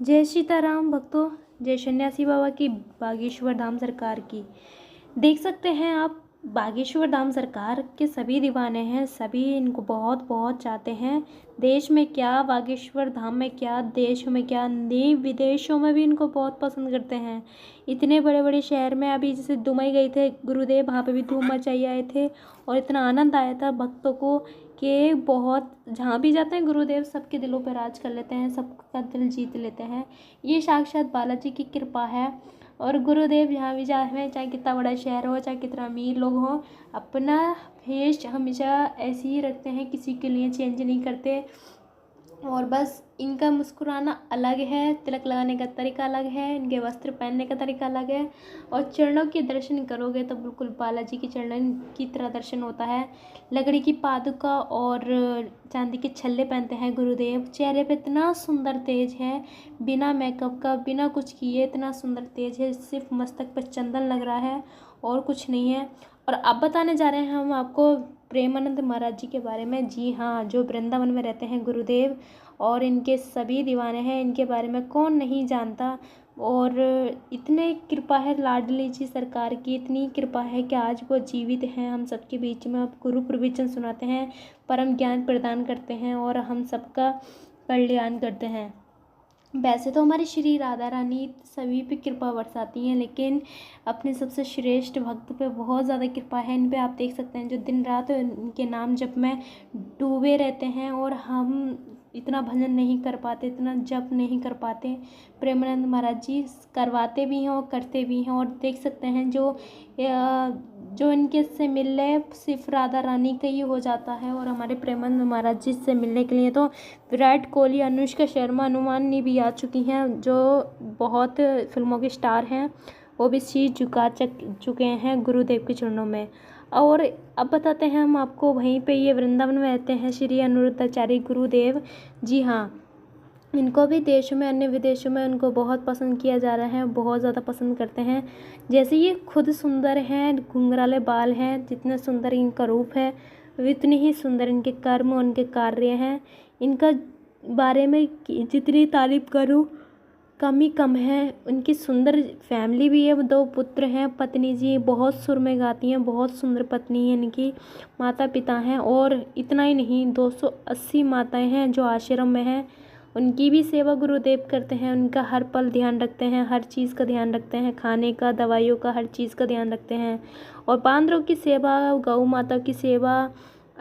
जय सीताराम भक्तों। जय सन्यासी बाबा की बागेश्वर धाम सरकार की। देख सकते हैं आप, बागेश्वर धाम सरकार के सभी दीवाने हैं, सभी इनको बहुत बहुत चाहते हैं। देश में क्या, बागेश्वर धाम में क्या, देश में क्या, नहीं विदेशों में भी इनको बहुत पसंद करते हैं। इतने बड़े बड़े शहर में अभी जैसे दुबई गए थे गुरुदेव, वहाँ पे भी धूम मचाई आए थे और इतना आनंद आया था भक्तों को कि बहुत, जहाँ भी जाते हैं गुरुदेव सबके दिलों पर राज कर लेते हैं, सबका दिल जीत लेते हैं। ये साक्षात बालाजी की कृपा है। और गुरुदेव जहाँ भी जाते हैं, चाहे कितना बड़ा शहर हो, चाहे कितना अमीर लोग हों, अपना फेस हमेशा ऐसे ही रखते हैं, किसी के लिए चेंज नहीं करते। और बस इनका मुस्कुराना अलग है, तिलक लगाने का तरीका अलग है, इनके वस्त्र पहनने का तरीका अलग है। और चरणों के दर्शन करोगे तो बिल्कुल बालाजी के चरणों की तरह दर्शन होता है। लकड़ी की पादुका और चांदी के छल्ले पहनते हैं गुरुदेव। चेहरे पे इतना सुंदर तेज है, बिना मेकअप का, बिना कुछ किए इतना सुंदर तेज है। सिर्फ मस्तक पर चंदन लग रहा है और कुछ नहीं है। और अब बताने जा रहे हैं हम आपको प्रेमानंद महाराज जी के बारे में। जी हाँ, जो वृंदावन में रहते हैं गुरुदेव और इनके सभी दीवाने हैं, इनके बारे में कौन नहीं जानता। और इतने कृपा है लाडली जी सरकार की, इतनी कृपा है कि आज वो जीवित हैं, हम सबके बीच में अब गुरु प्रवचन सुनाते हैं, परम ज्ञान प्रदान करते हैं और हम सबका कल्याण करते हैं। वैसे तो हमारी श्री राधा रानी सभी पे कृपा बरसाती हैं, लेकिन अपने सबसे श्रेष्ठ भक्त पे बहुत ज़्यादा कृपा है। इन पे आप देख सकते हैं जो दिन रात इनके नाम जप में डूबे रहते हैं, और हम इतना भजन नहीं कर पाते, इतना जप नहीं कर पाते। प्रेमानंद महाराज जी करवाते भी हैं और करते भी हैं। और देख सकते हैं जो इनके से मिलने सिर्फ राधा रानी का ही हो जाता है। और हमारे प्रेमानंद महाराज जी से मिलने के लिए तो विराट कोहली, अनुष्का शर्मा, अनुमानी भी आ चुकी हैं, जो बहुत फिल्मों के स्टार हैं, वो भी शीश झुका चुके हैं गुरुदेव के चरणों में। और अब बताते हैं हम आपको, वहीं पे ये वृंदावन में रहते हैं श्री अनिरुद्धाचार्य गुरुदेव। जी हाँ, इनको भी देशों में, अन्य विदेशों में उनको बहुत पसंद किया जा रहा है, बहुत ज़्यादा पसंद करते हैं। जैसे ये खुद सुंदर हैं, घुंघराले बाल हैं, जितना सुंदर इनका रूप है उतनी ही सुंदर इनके कर्म और इनके कार्य हैं। इनका बारे में जितनी तारीफ करूँ कम ही कम है। उनकी सुंदर फैमिली भी है, 2 पुत्र हैं, पत्नी जी बहुत सुर में गाती हैं, बहुत सुंदर पत्नी है इनकी, माता पिता हैं। और इतना ही नहीं, 280 माताएं हैं जो आश्रम में हैं, उनकी भी सेवा गुरुदेव करते हैं, उनका हर पल ध्यान रखते हैं, हर चीज़ का ध्यान रखते हैं, खाने का, दवाइयों का, हर चीज़ का ध्यान रखते हैं। और बांदरों की सेवा, गौ माता की सेवा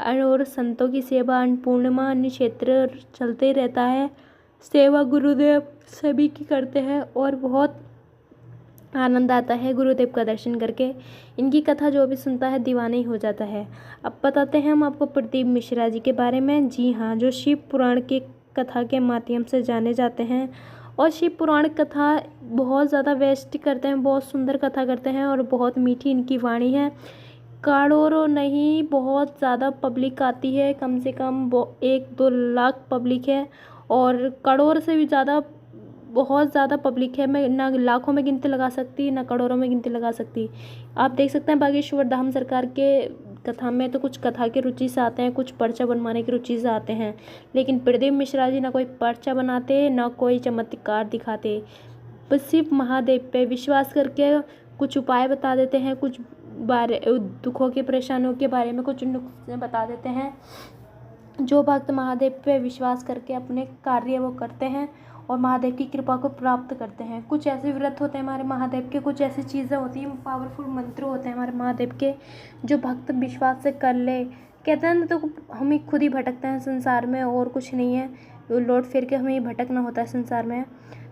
और संतों की सेवा, अन्नपूर्णिमा, अन्य क्षेत्र चलते ही रहता है। सेवा गुरुदेव सभी की करते हैं और बहुत आनंद आता है गुरुदेव का दर्शन करके। इनकी कथा जो भी सुनता है दीवाना ही हो जाता है। अब बताते हैं हम आपको प्रदीप मिश्रा जी के बारे में। जी हाँ, जो शिव पुराण की कथा के माध्यम से जाने जाते हैं और शिव पुराण कथा बहुत ज़्यादा बेस्ट करते हैं, बहुत सुंदर कथा करते हैं और बहुत मीठी इनकी वाणी है। करोड़ों नहीं, बहुत ज़्यादा पब्लिक आती है, कम से कम 1-2 लाख पब्लिक है और करोड़ से भी ज़्यादा, बहुत ज़्यादा पब्लिक है। मैं ना लाखों में गिनती लगा सकती, ना करोड़ों में गिनती लगा सकती। आप देख सकते हैं बागेश्वर धाम सरकार के कथा में तो कुछ कथा के रुचि से आते हैं, कुछ पर्चा बनवाने की रुचि से आते हैं, लेकिन प्रदीप मिश्रा जी ना कोई पर्चा बनाते, ना कोई चमत्कार दिखाते, बस सिर्फ महादेव पे विश्वास करके कुछ उपाय बता देते हैं, कुछ बारे दुखों के, परेशानियों के बारे में कुछ नुस्खे बता देते हैं। जो भक्त महादेव पे विश्वास करके अपने कार्य वो करते हैं और महादेव की कृपा को प्राप्त करते हैं। कुछ ऐसे व्रत होते हैं हमारे महादेव के, कुछ ऐसी चीज़ें होती हैं, पावरफुल मंत्र होते हैं हमारे महादेव के, जो भक्त विश्वास से कर ले, कहते हैं ना, तो हम ही खुद ही भटकते हैं संसार में और कुछ नहीं है, लौट फिर के हमें ही भटकना होता है संसार में।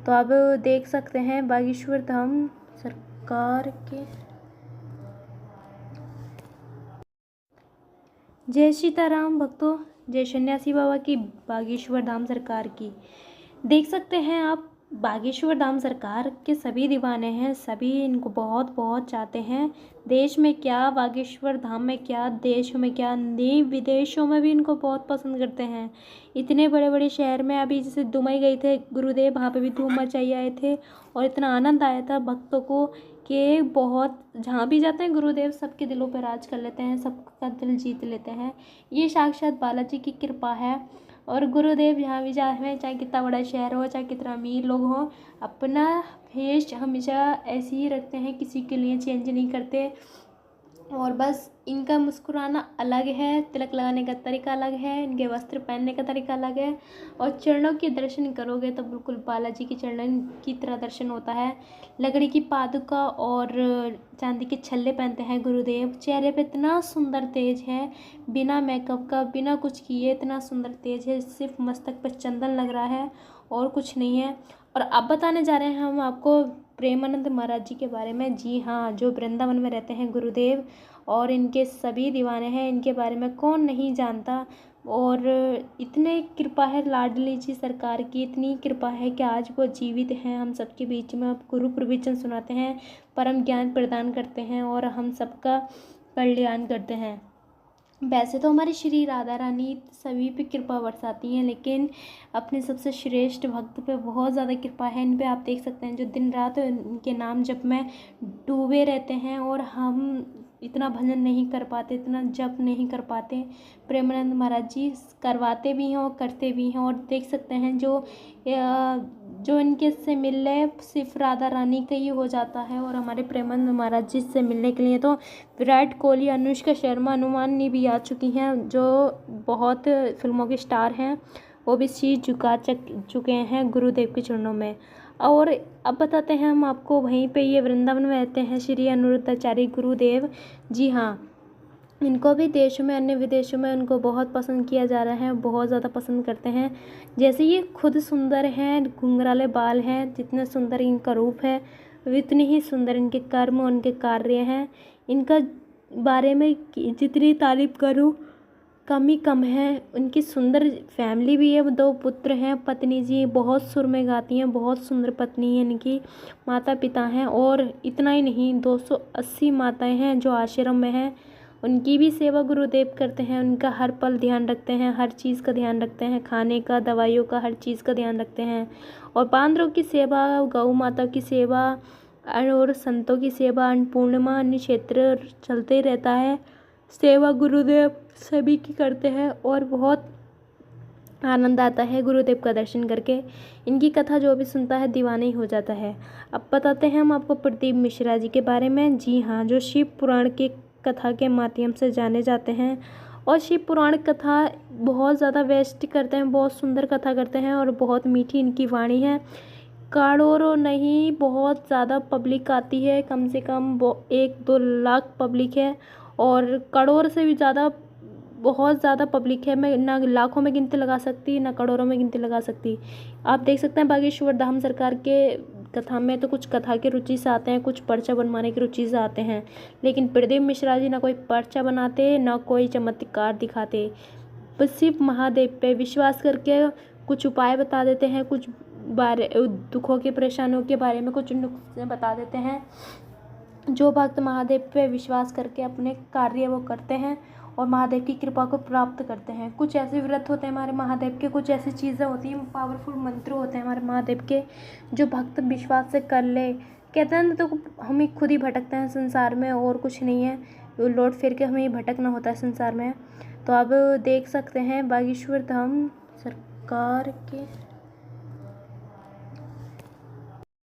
तो आप देख सकते हैं बागेश्वर धाम सरकार के। जय सीताराम भक्तों। जय सन्यासी बाबा की बागेश्वर धाम सरकार की। देख सकते हैं आप, बागेश्वर धाम सरकार के सभी दीवाने हैं, सभी इनको बहुत बहुत चाहते हैं। देश में क्या, बागेश्वर धाम में क्या, देश में क्या, नहीं विदेशों में भी इनको बहुत पसंद करते हैं। इतने बड़े बड़े शहर में अभी जैसे दुबई गए थे गुरुदेव, वहाँ पे भी धूम मचाई आए थे और इतना आनंद आया था भक्तों को कि बहुत, जहाँ भी जाते हैं गुरुदेव सबके दिलों पर राज कर लेते हैं, सबका दिल जीत लेते हैं। ये साक्षात बालाजी की कृपा है। और गुरुदेव जहाँ भी जाए, चाहे कितना बड़ा शहर हो, चाहे कितना अमीर लोग हों, अपना फेस हमेशा ऐसे ही रखते हैं, किसी के लिए चेंज नहीं करते। और बस इनका मुस्कुराना अलग है, तिलक लगाने का तरीका अलग है, इनके वस्त्र पहनने का तरीका अलग है। और चरणों के दर्शन करोगे तो बिल्कुल बालाजी के चरणों की तरह दर्शन होता है। लकड़ी की पादुका और चांदी के छल्ले पहनते हैं गुरुदेव। चेहरे पे इतना सुंदर तेज है, बिना मेकअप का, बिना कुछ किए इतना सुंदर तेज है, सिर्फ मस्तक पर चंदन लग रहा है और कुछ नहीं है। और अब बताने जा रहे हैं हम आपको प्रेमानंद महाराज जी के बारे में। जी हाँ, जो वृंदावन में रहते हैं गुरुदेव, और इनके सभी दीवाने हैं, इनके बारे में कौन नहीं जानता। और इतने कृपा है लाडली जी सरकार की, इतनी कृपा है कि आज वो जीवित हैं, हम सबके बीच में अब गुरु प्रवचन सुनाते हैं, परम ज्ञान प्रदान करते हैं और हम सबका कल्याण करते हैं। वैसे तो हमारी श्री राधा रानी सभी पे कृपा बरसाती हैं, लेकिन अपने सबसे श्रेष्ठ भक्त पे बहुत ज़्यादा कृपा है। इन पे आप देख सकते हैं, जो दिन रात इनके नाम जप में डूबे रहते हैं, और हम इतना भजन नहीं कर पाते, इतना जप नहीं कर पाते। प्रेमानंद महाराज जी करवाते भी हैं और करते भी हैं। और देख सकते हैं, जो इनके से मिलने सिर्फ राधा रानी का ही हो जाता है। और हमारे प्रेमानंद महाराज जी से मिलने के लिए तो विराट कोहली, अनुष्का शर्मा, अनुमानी भी आ चुकी हैं, जो बहुत फिल्मों के स्टार हैं, वो भी शीश झुका चुके हैं गुरुदेव के चरणों में। और अब बताते हैं हम आपको, वहीं पे ये वृंदावन में रहते हैं श्री अनिरुद्धाचार्य गुरुदेव। जी हाँ, इनको भी देशों में, अन्य विदेशों में उनको बहुत पसंद किया जा रहा है, बहुत ज़्यादा पसंद करते हैं। जैसे ये खुद सुंदर हैं, घुंघराले बाल हैं, जितना सुंदर इनका रूप है उतनी ही सुंदर इनके कर्म और इनके कार्य हैं। इनका बारे में जितनी तारीफ करूँ कम ही कम है। उनकी सुंदर फैमिली भी है, 2 पुत्र हैं, पत्नी जी बहुत सुर में गाती हैं, बहुत सुंदर पत्नी है इनकी, माता पिता हैं। और इतना ही नहीं, 280 माताएं हैं जो आश्रम में हैं, उनकी भी सेवा गुरुदेव करते हैं, उनका हर पल ध्यान रखते हैं, हर चीज़ का ध्यान रखते हैं, खाने का, दवाइयों का, हर चीज़ का ध्यान रखते हैं। और बांदरों की सेवा, गौ माता की सेवा और संतों की सेवा, अन्नपूर्णिमा, अन्य क्षेत्र चलते ही रहता है। सेवा गुरुदेव सभी की करते हैं और बहुत आनंद आता है गुरुदेव का दर्शन करके। इनकी कथा जो भी सुनता है दीवाना ही हो जाता है। अब बताते हैं हम आपको प्रदीप मिश्रा जी के बारे में। जी हाँ, जो शिव पुराण की कथा के माध्यम से जाने जाते हैं, और शिव पुराण कथा बहुत ज़्यादा वेस्ट करते हैं, बहुत सुंदर कथा करते हैं और बहुत मीठी इनकी वाणी है। करोड़ों नहीं, बहुत ज़्यादा पब्लिक आती है, कम से कम 1-2 लाख पब्लिक है, और करोड़ से भी ज़्यादा, बहुत ज़्यादा पब्लिक है। मैं ना लाखों में गिनती लगा सकती, ना करोड़ों में गिनती लगा सकती। आप देख सकते हैं बागेश्वर धाम सरकार के कथा में तो कुछ कथा के रुचि से आते हैं, कुछ पर्चा बनवाने की रुचि से आते हैं, लेकिन प्रदीप मिश्रा जी ना कोई पर्चा बनाते, ना कोई चमत्कार दिखाते, बस सिर्फ महादेव पे विश्वास करके कुछ उपाय बता देते हैं, कुछ बारे दुखों की परेशानियों के बारे में कुछ नुस्खे बता देते हैं। जो भक्त महादेव पे विश्वास करके अपने कार्य वो करते हैं और महादेव की कृपा को प्राप्त करते हैं। कुछ ऐसे व्रत होते हैं हमारे महादेव के, कुछ ऐसी चीज़ें होती हैं, पावरफुल मंत्र होते हैं हमारे महादेव के, जो भक्त विश्वास से कर ले। कहते हैं ना, तो हम ही खुद ही भटकते हैं संसार में, और कुछ नहीं है, लौट फिर के हमें ही भटकना होता है संसार में। तो अब देख सकते हैं बागेश्वर धाम सरकार के